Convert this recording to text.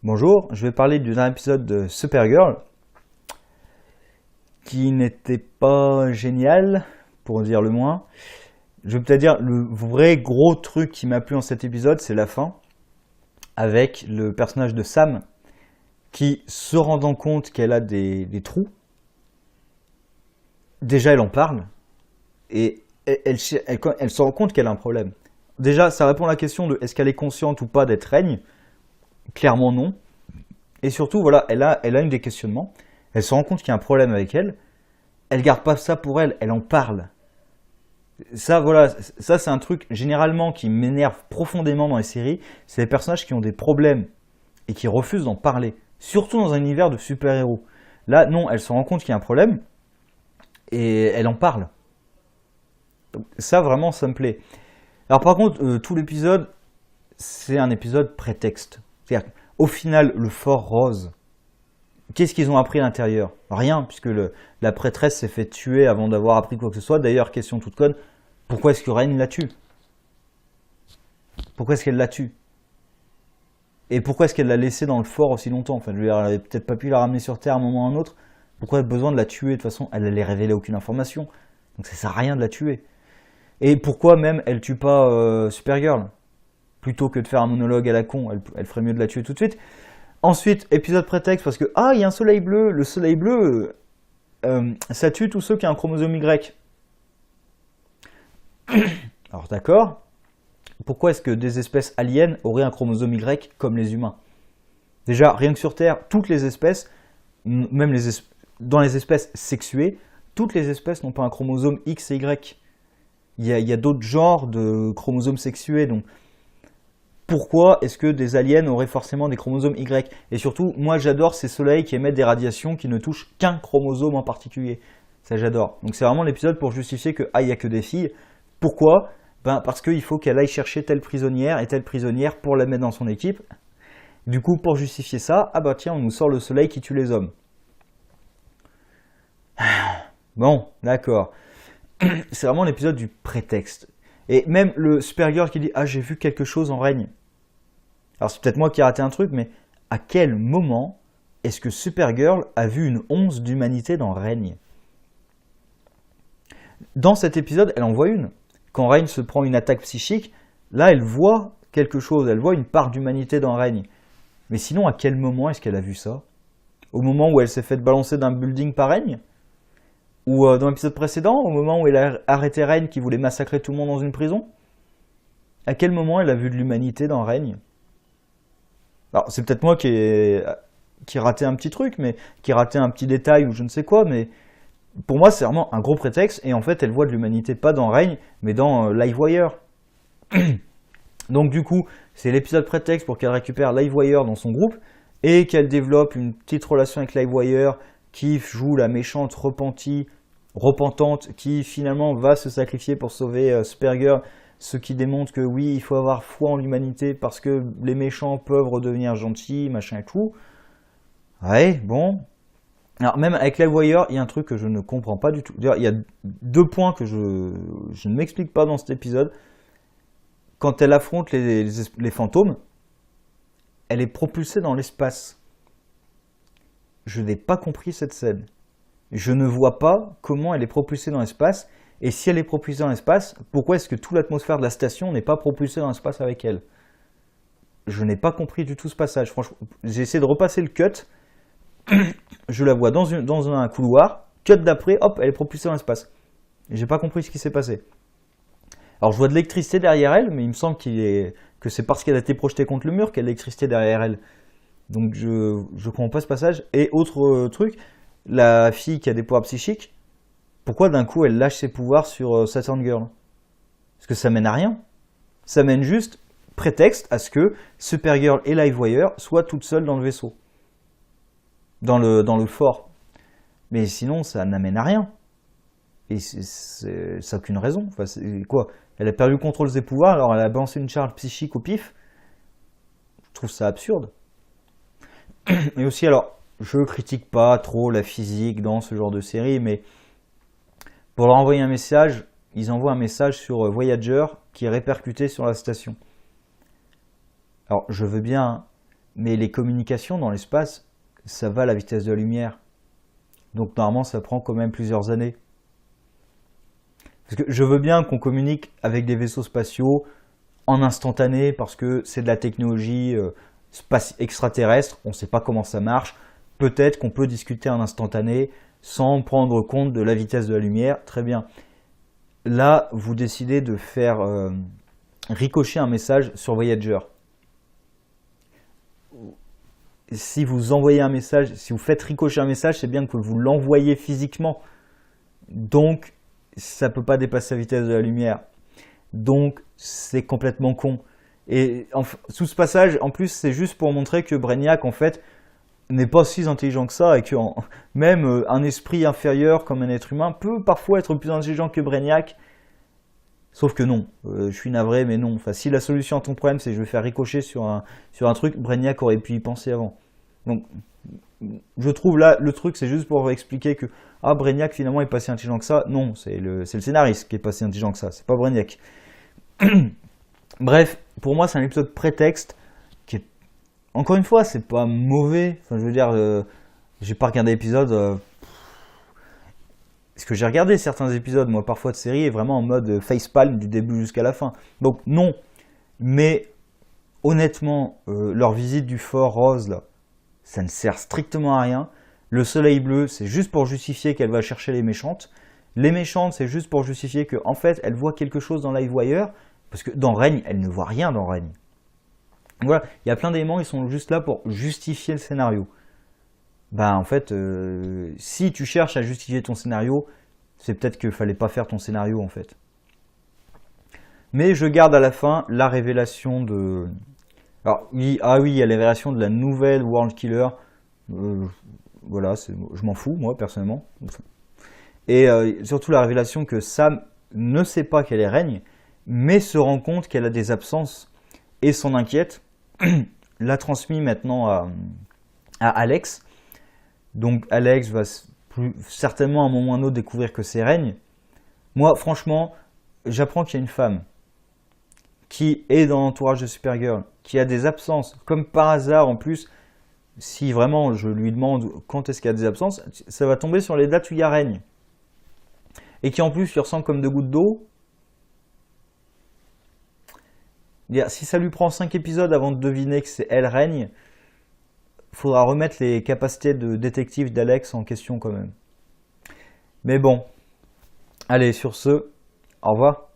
Bonjour, je vais parler d'un épisode de Supergirl qui n'était pas génial, pour dire le moins. Je vais peut-être dire le vrai gros truc qui m'a plu dans cet épisode, c'est la fin, avec le personnage de Sam qui, se rendant compte qu'elle a des trous, déjà elle en parle et elle se rend compte qu'elle a un problème. Déjà, ça répond à la question de est-ce qu'elle est consciente ou pas d'être règne. Clairement non. Et surtout, voilà, elle a une des questionnements. Elle se rend compte qu'il y a un problème avec elle. Elle garde pas ça pour elle, elle en parle. Ça, voilà, ça c'est un truc généralement qui m'énerve profondément dans les séries. C'est les personnages qui ont des problèmes et qui refusent d'en parler. Surtout dans un univers de super-héros. Là, non, elle se rend compte qu'il y a un problème et elle en parle. Donc, ça, vraiment, ça me plaît. Alors par contre, tout l'épisode, c'est un épisode prétexte. C'est-à-dire qu'au final, le Fort Rose, qu'est-ce qu'ils ont appris à l'intérieur? Rien, puisque la prêtresse s'est fait tuer avant d'avoir appris quoi que ce soit. D'ailleurs, question toute conne, pourquoi est-ce que Reign la tue? Pourquoi est-ce qu'elle la tue? Et pourquoi est-ce qu'elle l'a laissée dans le fort aussi longtemps? Enfin, je veux dire, elle avait peut-être pas pu la ramener sur Terre à un moment ou à un autre. Pourquoi elle a besoin de la tuer? De toute façon, elle allait révéler aucune information. Donc ça sert à rien de la tuer. Et pourquoi même elle tue pas Supergirl? Plutôt que de faire un monologue à la con, elle ferait mieux de la tuer tout de suite. Ensuite, épisode prétexte, parce que, il y a un soleil bleu. Le soleil bleu, ça tue tous ceux qui ont un chromosome Y. Alors d'accord, pourquoi est-ce que des espèces aliens auraient un chromosome Y comme les humains? Déjà, rien que sur Terre, toutes les espèces, même dans les espèces sexuées, toutes les espèces n'ont pas un chromosome X et Y. Il y a d'autres genres de chromosomes sexués, donc pourquoi est-ce que des aliens auraient forcément des chromosomes Y? Et surtout, moi j'adore ces soleils qui émettent des radiations qui ne touchent qu'un chromosome en particulier. Ça j'adore. Donc c'est vraiment l'épisode pour justifier que, il n'y a que des filles. Pourquoi? Parce qu'il faut qu'elle aille chercher telle prisonnière et telle prisonnière pour la mettre dans son équipe. Du coup, pour justifier ça, tiens, on nous sort le soleil qui tue les hommes. Bon, d'accord. C'est vraiment l'épisode du prétexte. Et même le Supergirl qui dit j'ai vu quelque chose en règne. Alors c'est peut-être moi qui ai raté un truc, mais à quel moment est-ce que Supergirl a vu une once d'humanité dans Règne? Dans cet épisode, elle en voit une. Quand Règne se prend une attaque psychique, là elle voit quelque chose, elle voit une part d'humanité dans Règne. Mais sinon, à quel moment est-ce qu'elle a vu ça? Au moment où elle s'est fait balancer d'un building par Règne? Ou dans l'épisode précédent, au moment où elle a arrêté Règne qui voulait massacrer tout le monde dans une prison? À quel moment elle a vu de l'humanité dans Règne? Alors c'est peut-être moi qui ai raté un petit truc, mais qui ai raté un petit détail ou je ne sais quoi, mais pour moi c'est vraiment un gros prétexte, et en fait elle voit de l'humanité pas dans Règne, mais dans Livewire. Donc du coup, c'est l'épisode prétexte pour qu'elle récupère Livewire dans son groupe, et qu'elle développe une petite relation avec Livewire, qui joue la méchante repentante, qui finalement va se sacrifier pour sauver Supergirl, ce qui démontre que oui, il faut avoir foi en l'humanité parce que les méchants peuvent redevenir gentils, machin et tout. Ouais, bon. Alors même avec Livewire, il y a un truc que je ne comprends pas du tout. D'ailleurs, il y a deux points que je ne m'explique pas dans cet épisode. Quand elle affronte les fantômes, elle est propulsée dans l'espace. Je n'ai pas compris cette scène. Je ne vois pas comment elle est propulsée dans l'espace. Et si elle est propulsée dans l'espace, pourquoi est-ce que toute l'atmosphère de la station n'est pas propulsée dans l'espace avec elle? Je n'ai pas compris du tout ce passage. Franchement, j'ai essayé de repasser le cut. Je la vois dans un couloir. Cut d'après, hop, elle est propulsée dans l'espace. J'ai pas compris ce qui s'est passé. Alors je vois de l'électricité derrière elle, mais il me semble que c'est parce qu'elle a été projetée contre le mur qu'il y a de l'électricité derrière elle. Donc je comprends pas ce passage. Et autre truc, la fille qui a des pouvoirs psychiques, pourquoi d'un coup elle lâche ses pouvoirs sur Saturn Girl? Parce que ça mène à rien. Ça mène juste prétexte à ce que Supergirl et Livewire soient toutes seules dans le vaisseau. Dans le fort. Mais sinon ça n'amène à rien. Et ça n'a aucune raison. Enfin, c'est quoi? Elle a perdu le contrôle de ses pouvoirs, alors elle a balancé une charge psychique au pif. Je trouve ça absurde. Et aussi, alors, je critique pas trop la physique dans ce genre de série, mais pour leur envoyer un message, ils envoient un message sur Voyager qui est répercuté sur la station. Alors, je veux bien, Mais les communications dans l'espace, ça va à la vitesse de la lumière. Donc normalement, ça prend quand même plusieurs années. Parce que je veux bien qu'on communique avec des vaisseaux spatiaux en instantané, parce que c'est de la technologie extraterrestre, on ne sait pas comment ça marche. Peut-être qu'on peut discuter en instantané sans prendre compte de la vitesse de la lumière, très bien. Là, vous décidez de faire ricocher un message sur Voyager. Si vous envoyez un message, si vous faites ricocher un message, c'est bien que vous l'envoyez physiquement. Donc, ça ne peut pas dépasser la vitesse de la lumière. Donc, c'est complètement con. Et sous ce passage, en plus, c'est juste pour montrer que Brainiac, en fait, n'est pas si intelligent que ça et que même un esprit inférieur comme un être humain peut parfois être plus intelligent que Brainiac. Sauf que non, je suis navré, mais non. Enfin, si la solution à ton problème, c'est que je vais faire ricocher sur un truc, Brainiac aurait pu y penser avant. Donc, je trouve là, le truc, c'est juste pour expliquer que Brainiac finalement est pas si intelligent que ça. Non, c'est le scénariste qui est pas si intelligent que ça, c'est pas Brainiac. Bref, pour moi, c'est un épisode prétexte qui est, encore une fois, c'est pas mauvais. Enfin, je veux dire, j'ai pas regardé l'épisode. Parce que j'ai regardé certains épisodes, moi, parfois de séries, et vraiment en mode facepalm du début jusqu'à la fin. Donc, non. Mais, honnêtement, leur visite du Fort Rose, là, ça ne sert strictement à rien. Le soleil bleu, c'est juste pour justifier qu'elle va chercher les méchantes. Les méchantes, c'est juste pour justifier qu'en fait, elle voit quelque chose dans Livewire. Parce que dans Règne, elle ne voit rien dans Règne. Voilà, il y a plein d'éléments qui sont juste là pour justifier le scénario. Ben en fait, si tu cherches à justifier ton scénario, c'est peut-être qu'il fallait pas faire ton scénario en fait. Mais je garde à la fin la révélation de... Alors oui, il y a la révélation de la nouvelle World Killer. Voilà, je m'en fous moi personnellement. Et surtout la révélation que Sam ne sait pas qu'elle est Règne, mais se rend compte qu'elle a des absences et s'en inquiète. L'a transmis maintenant à Alex. Donc Alex va certainement à un moment ou à un autre découvrir que c'est Règne. Moi, franchement, j'apprends qu'il y a une femme qui est dans l'entourage de Supergirl, qui a des absences, comme par hasard en plus. Si vraiment je lui demande quand est-ce qu'il y a des absences, ça va tomber sur les dates où il y a Règne. Et qui en plus lui ressemble comme deux gouttes d'eau. Si ça lui prend 5 épisodes avant de deviner que c'est elle Règne, il faudra remettre les capacités de détective d'Alex en question quand même. Mais bon, allez, sur ce, au revoir.